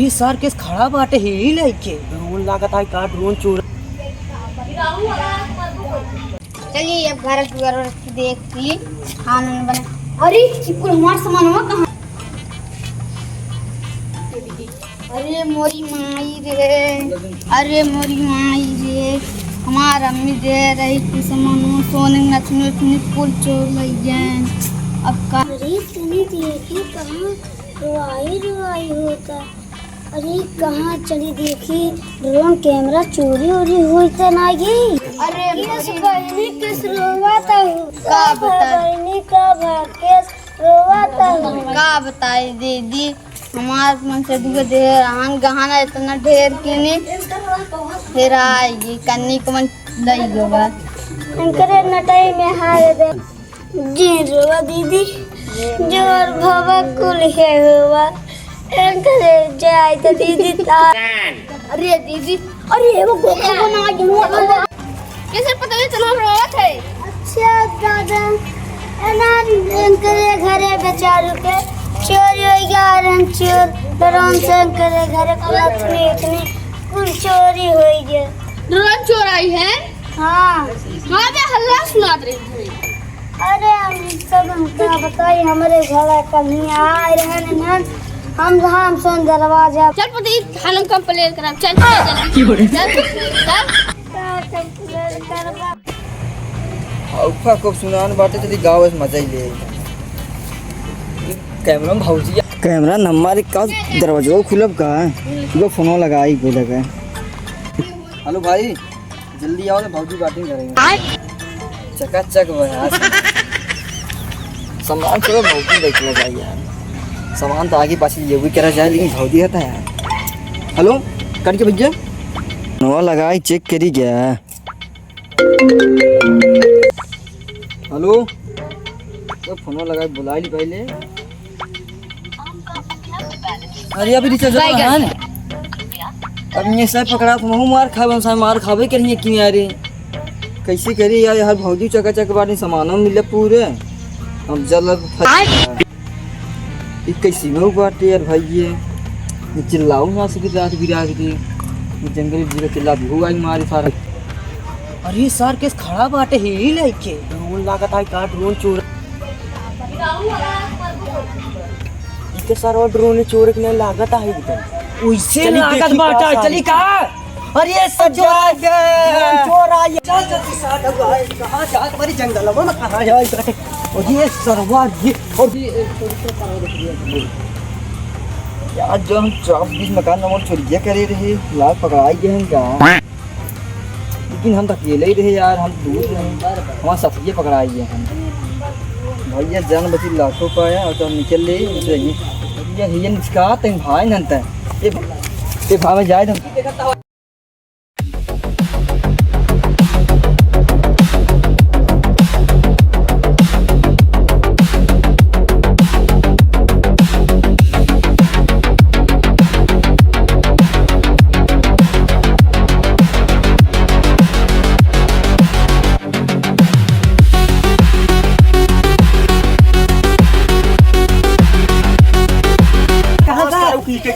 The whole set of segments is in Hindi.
अरे सर केस खड़ा बाटे ही लइके ड्रोन लागत है का ड्रोन चोर। चलिए अब घर की देखती खाना बना। अरे चिपकुल हमारा सामान हुआ कहाँ? अरे मोरी माई रे, अरे मोरी माई रे, हमारा अम्मी दे रही थी सामान सोने नचने कुल चोर लग जाए। अब का अरे तूने देखी कहाँ रुआई होता। अरे कहाँ चली देखी ड्रोन कैमरा चोरी वोरी हुई तो ना गई। अरे केस बहनी किस रोवाता हूँ का बता बहनी का केस रोवाता हूँ का बताई दीदी हमार मन से दुगे ढेर आन गहना इतना ढेर किनी फिर आएगी कन्नी को मन दई होगा अंकरे नटाई में हार दे जी रोवा दीदी जोर भवा कुल है हुआ अंकरे जाए तो दीदी अरे दीदी अरे वो गोका को ना गिनवा कैसे पता नहीं चला रहा थे। अच्छा दादा अनारी अंकरे घरे बेचारू के चोरी हो गया चोर ड्रोन से अंकरे घरे इतनी कुल चोरी हो गया। ड्रोन चोर आई है? हाँ हाँ मैं हल्ला सुना रही थी। अरे हम सब क्या बताइए हमारे घर कहीं आए रहे ना हम सुन दरवाजा चल पति खाना कंप्लीट करा चल जल्दी चल औफा को सुनान बाटे तेरी गाँव में मजा ही ले कैमरा में भौजी कैमरा नंबर का दरवाजा खुलब का है फोन लगाई कोई लगा। हेलो भाई जल्दी आओ ना भौजी बैटिंग करेंगे चकाचक भैया सामान चलो भौजी देख लो भाई यार सामान तो आगे पास ये भी करा जाए लेकिन भौजी है यार। हेलो करके भैया नवा लगाई चेक करी गया। हेलो तो फोन लगाई बुला ली पहले। अरे अभी रिचार्ज है ना अब ये सब पकड़ा तो महू मार खावे मार खावे करिए क्यों यार कैसे करी यार हर भौजी चकाचक बाटे सामानों मिले पूरे अब जल कैसी में बाटे यार भाई ये चिल्लाऊ ना सके रात गिरा के जंगल जी चिल्ला भी हुआ मारे सारा। अरे सर केस खड़ा बाटे ही लइके ड्रोन लागत है का ड्रोन चोर इके सर और ड्रोन चोर के लागत है एकदम उइसे लागत बाटा चली का। अरे सजा गए चोर आए चल जल्दी साथ भाई कहां जा तुम्हारी जंगल में कहां जाए और ये सरवा ये और ये यार जो हम 24 मकान नंबर चोरिया करे रहे लाख पकड़ाई गए हैं क्या लेकिन हम तो अकेले ही रहे यार हम दूर रहे हमारा सफिये पकड़ाई गए हम भैया जान बची लाखों का है और तो हम निकल ले ये निष्का तें भाई नंता ये भाई में जाए तो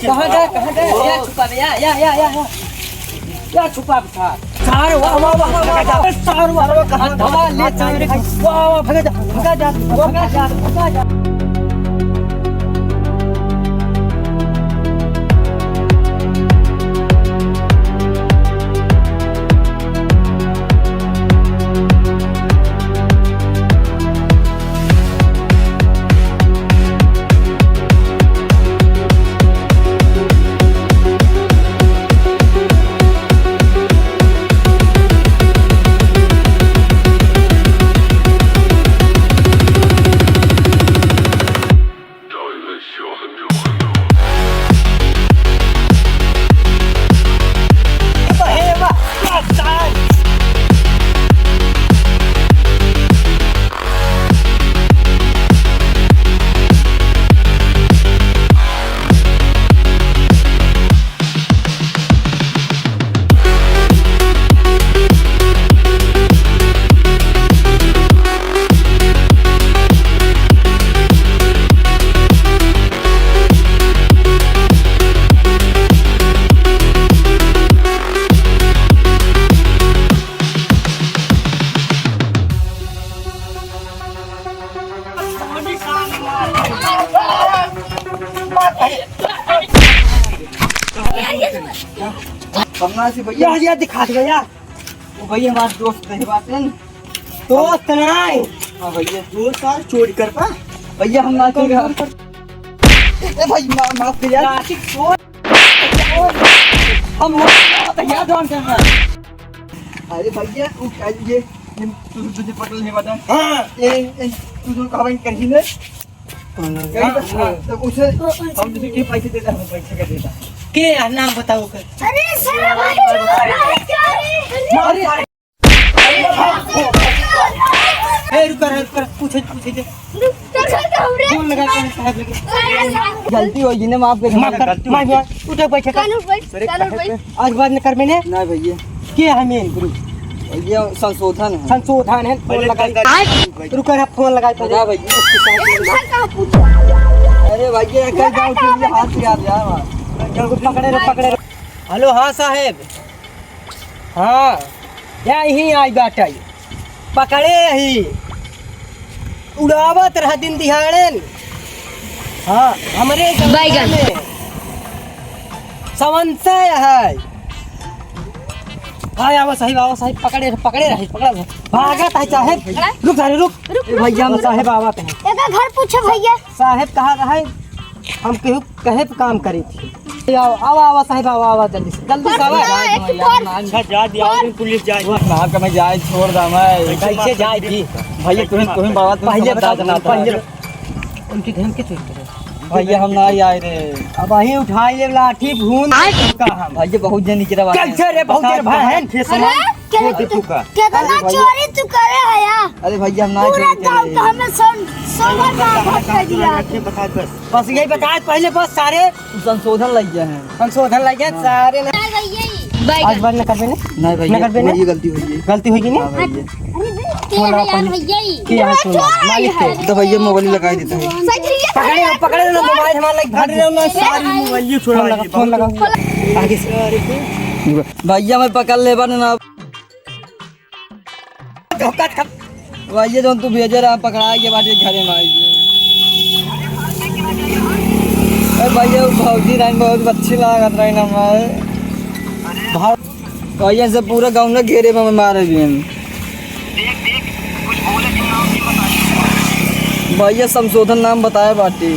कहाँ गए या छुपा या छुपा था सार वाह वाह वाह सार वाह कहाँ धमा ले चाय वाह वाह भगा जा हमना से भैया ये दिखा दे भैया। वो भैया हमारे दोस्त नहीं बात है दोस्त नहीं हाँ भैया दोस्त यार चोरी कर पा भैया हम ना करेंगे ए भाई माफ कर यार हम भैया दोन करना अरे भैया तू क्या ये तुझे पटल नहीं बता हाँ तू जो कमेंट कर ही ले तो उसे हम तुझे के पैसे देता हम पैसे का देता के नाम बताओ कर अरे साला भाई मार ए रुक कर पूछे दे फोन लगा के साहब लगे गलती होगी ना माफ कर माफ कर मार उठे बैठे कर आज बाद न कर मैंने ना भैया के हमें गुरु भैया संशोधन है संशोधन है फोन लगा रुक फोन लगा तो जा भैया अरे भैया कल जाओ के लिए हाथ से आप यार पकड़े हेलो हाँ साहेब हाँ यहीं आई बात आई पकड़े यही उड़ावत रहा दिन दिहाड़े हाँ हमरे बैगन संशय है हाँ आवा साहिब पकड़े रहे भागत है साहेब रुक भैया हम साहेब आवत है एक घर पूछो भैया साहेब कहाँ रहे हम केहू कहे पे काम करी थी आवा साहेब आवा जल्दी से पुलिस जाए वहाँ का मैं जाए छोड़ दा मैं कैसे जाए थी भैया तुम्हें बाबा पहले बता देना पहले उनकी धम के चोरी भैया हम ना आए रे अब वही उठाई ले लाठी भून भैया बहुत जन निकला बात कैसे रे बहुत देर भाई कितना चोरी तू करे है यार अरे भैया हम ना पूरा गांव का हमें सोना का भट कर दिया बस यही बताए पहले बस सारे संशोधन लग गए हैं संशोधन लगे सारे ने आज बार न करबे ने नहीं भैया न करबे ने ये गलती हुई है गलती होगी हाँ नहीं भैया कि यहाँ सुना मालिक के तो भैया मोबाइल लगा देता है पकड़े ना मोबाइल हमारा लाइक भाग रहे ना सारी मोबाइल ये छोड़ा फोन लगा आगे से भैया मैं पकड़ ले बन ना धोखा खा भैया जो तू भेजे रहा पकड़ा के बाद घरे में आइए भैया भौजी राइन बहुत अच्छी लागत रही ना मैं भैया से पूरा गाँव ना घेरे में मारे भी भैया संशोधन नाम बताया बाटी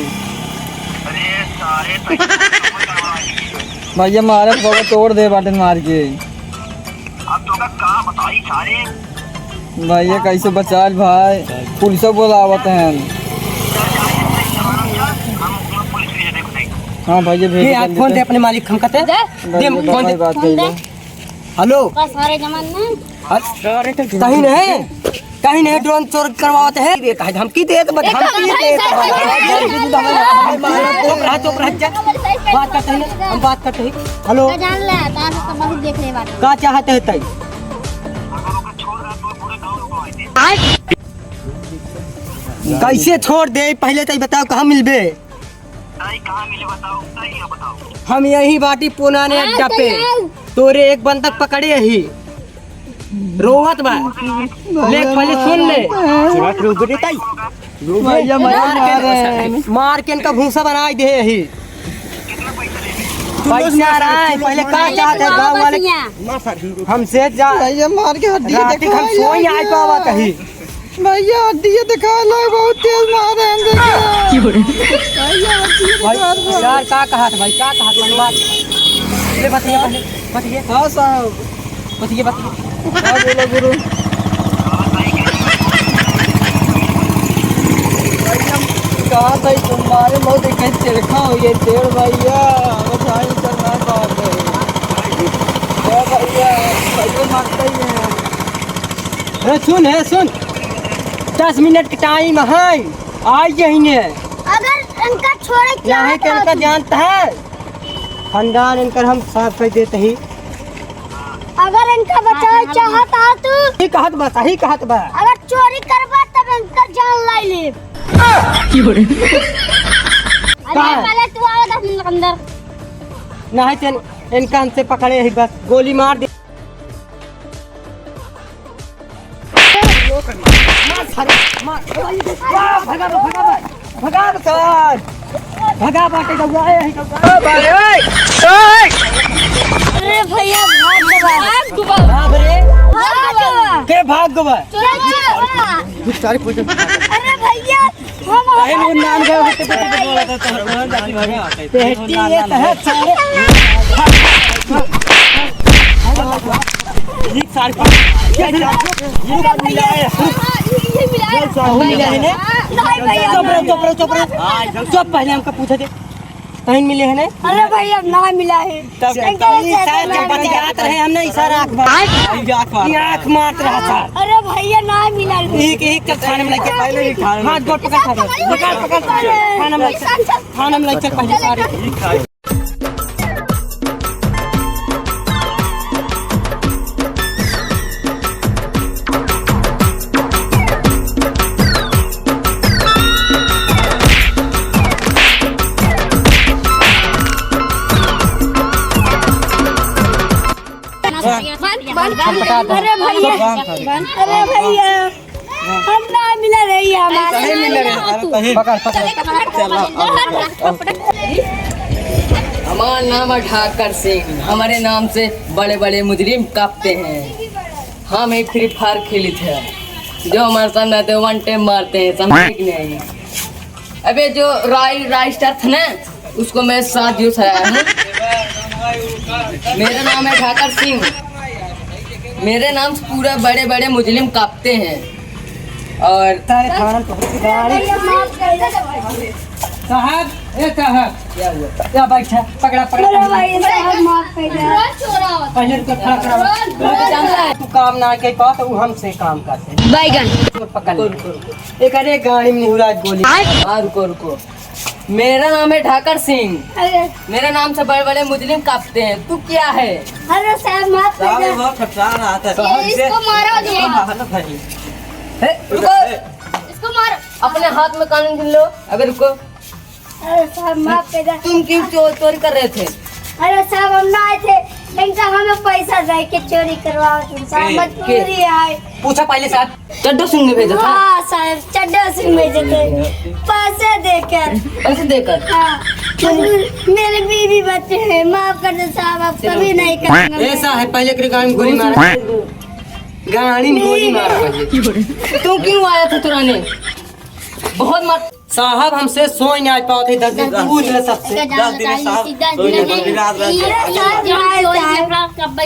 भैया मारे बहुत तोड़ दे बाटे मार के भैया कैसे बचाल भाई पुलिस बोलावत हैं हाँ भैया भेज फोन दे अपने मालिक हम कहते दे फोन दे बात कही हेलो सारे जमाने कहीं नहीं ड्रोन चोर करवाते हैं ये कहे धमकी दे तो धमकी दे चुप रह जा बात करते हैं हम बात करते हैं हेलो जान ले तार तो बहुत देख ले बात का चाहते हैं तई कैसे छोड़ दे पहले तई बताओ कहाँ मिलबे हम यही बाटी पुराने अड्डा पे तोरे एक बंदक पकड़े यही रोहत बा ले पहले सुन ले भैया मार के इनका भूसा बना दे यही पैसा रहा है पहले का चाहते गाँव वाले हमसे जा भैया मार के हड्डी रात हम सोई आए पावा कहीं भैया हड्डी दिखा लो बहुत तेज मारे यार का कहा था भाई का कहा था बात ले बताइए हाँ साहब बताइए हाँ बोलो गुरु कहा था तुम्हारे बहुत एक चिरखा हो ये तेड़ भैया बधाई करना बात है भैया भैया मारते ही है सुन 10 मिनट का टाइम है आई जाएंगे अगर इनका छोड़े क्या यहाँ के इनका जानता है खानदान इनकर हम साफ कर देते ही अगर इनका बचाव चाहता तू ही कहत बा सही कहत बा अगर चोरी करबा तब इनका जान लाई ले अरे पहले तू आओ 10 मिनट अंदर नहीं तो इनका हमसे पकड़े ही बस गोली मार दे भगा बाटे अरे भैया भाग गवा भाग रे भाग गवा के भाग गवा अरे भैया हम काहे वो नाम का होते पता बोला था तो जाती भागा पेटी ये तहत सारे एक साल का ये मिला है ये मिला है नहीं भैया चुप पहले हमको पूछे थे कहीं मिले हैं ना अरे भैया ना मिला है तब जब बतियात रहे हमने इशारा आँख मार रहा था अरे भैया ना मिला एक एक का खाने में लग के पहले ही खा हाथ गोट पकड़ खा निकाल पकड़ खाना में लग चल पहले सारे अरे भैया हम ना मिला रही हमारे हमारा नाम है ठाकर सिंह। हमारे नाम से बड़े बड़े मुजरिम कांपते हैं। हम एक फ्री फायर खेली थे, जो हमारे सामने आते हैं वन टाइम मारते हैं, समझे कि नहीं। अबे जो राई स्टार था ना, उसको मैं 7 व्यूज आया हूँ। मेरा नाम है ठाकर सिंह। मेरे नाम से पूरा बड़े बड़े मुजरिम कांपते हैं। और साहब ए साहब क्या हुआ? क्या बैठा पकड़ा अरे भाई साहब माफ कर दे पहले तो खड़ा करा तू काम ना के पास तो हमसे काम करते बैगन पकड़ एक अरे गाड़ी में मुराद गोली हाँ रुको। मेरा नाम है ठाकर सिंह। अरे मेरे नाम से बड़े बड़े मुजरिम कांपते हैं। तू क्या है? अरे साहब माफ कर दे इसको मारो रुको, इसको मारो। अपने हाथ में कानून गिन लो। अबे रुको, अरे साहब माफ कर दे तुम क्यों चोरी कर रहे थे? अरे साहब हम ना आए थे इनका हमें पैसा दे के चोरी करवाओ तुम साहब मजबूरी है पूछा पहले साहब चड्डो सिंह ने भेजा था। हाँ साहब चड्डा सिंह भेजे थे पैसे देकर पैसे देकर। हाँ मेरे बीवी बच्चे हैं माफ कर दे साहब आप कभी नहीं करेंगे ऐसा है पहले के गाड़ी में गोली मारा गाड़ी में गोली मारा तू क्यों आया था तुराने? बहुत मत साहब हमसे सोई नहीं आज पाओ थे 10 दिन पूछ ले सबसे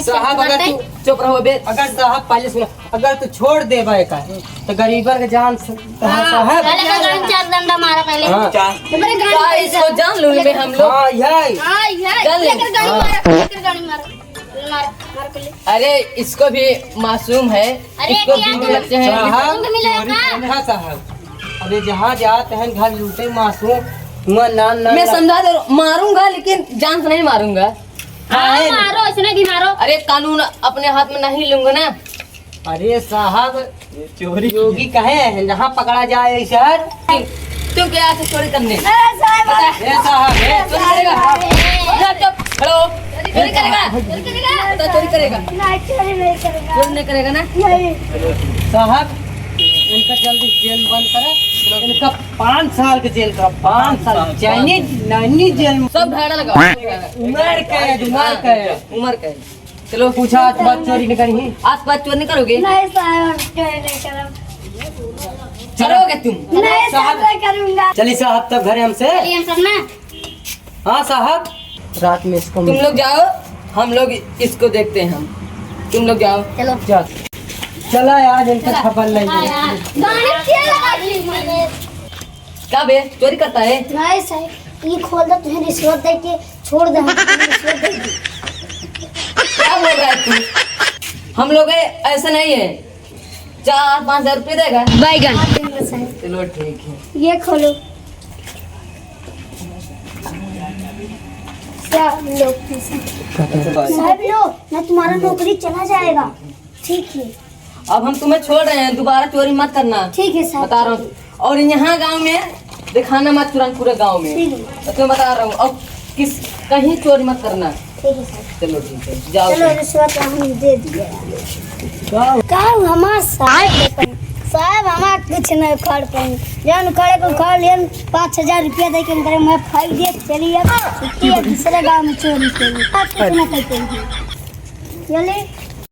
साहब अगर तू चुप रहो बे। अगर साहब पहले सुनो अगर तू छोड़ दे भाई का तो गरीबर के जान साहब हाँ क्या इसको जान लूं बे हम लोग? हाँ यही अरे इसको भी मासूम है, इसको भी लगते हैं। साहब चोरी हाँ साहब अरे जहाँ जाते हैं घर लूटे मासूम हुआ नान मैं समझा दे रहा हूं, मारूंगा लेकिन जान से नहीं मारूंगा। मारो इसने भी मारो। अरे कानून अपने हाथ में नहीं लूंगा ना। अरे साहब चोरी योगी कहे हैं जहाँ पकड़ा जाए सर तू क्या आया था चोरी करने? ए साहब चोरी करेगा? जा चुप खड़ो। चोरी करेगा? बता, चोरी करेगा? चोरी नहीं करेगा ना? साहब इनका जल्दी जेल बंद करे इनका 5 साल के जेल का 5 साल चैनी नैनी जेल में सब ढाड़ा लगा। उम्र का उम्र का है। चलो पूछा आज बात चोरी नहीं करी आज बात चोरी नहीं करोगे? नहीं साहब चोरी नहीं करूँ करोगे तुम? नहीं साहब नहीं करूँगा चलिए साहब तब घर हमसे हम सब ना हाँ साहब रात में इसको तुम लोग जाओ, हम लोग इसको देखते हैं। हम तुम लोग जाओ। जा चला आज इनका खबर नहीं क्या बे चोरी करता है? नहीं साहब ये खोल दो तुझे रिश्वत दे के छोड़ दे रिश्वत दे के क्या बोल रहा है तू? हम लोग ऐसा नहीं है। 4-5 हजार रुपये देगा। बैगन चलो ठीक है। ये खोलो साहब लो साहब लो ना तुम्हारा नौकरी चला जाएगा ठीक है अब हम तुम्हें छोड़ रहे हैं, दोबारा चोरी मत करना। ठीक है साहब बता रहा हूँ। और यहाँ गांव में दिखाना मत तुरंत पूरे गांव में। ठीक है तो तुम्हें बता रहा हूँ अब किस कहीं चोरी मत करना। ठीक है साहब चलो ठीक है जाओ। चलो रिश्वत हम दे दिए का हमारा साहब साहब हमारा कुछ नहीं उखाड़ पाएंगे जन उखाड़े को उखाड़ लिया 5,000 रुपया दे के करे मैं फाई दे चलिए छुट्टी है दूसरे गांव में चोरी करी आप कितना कहते हैं चलिए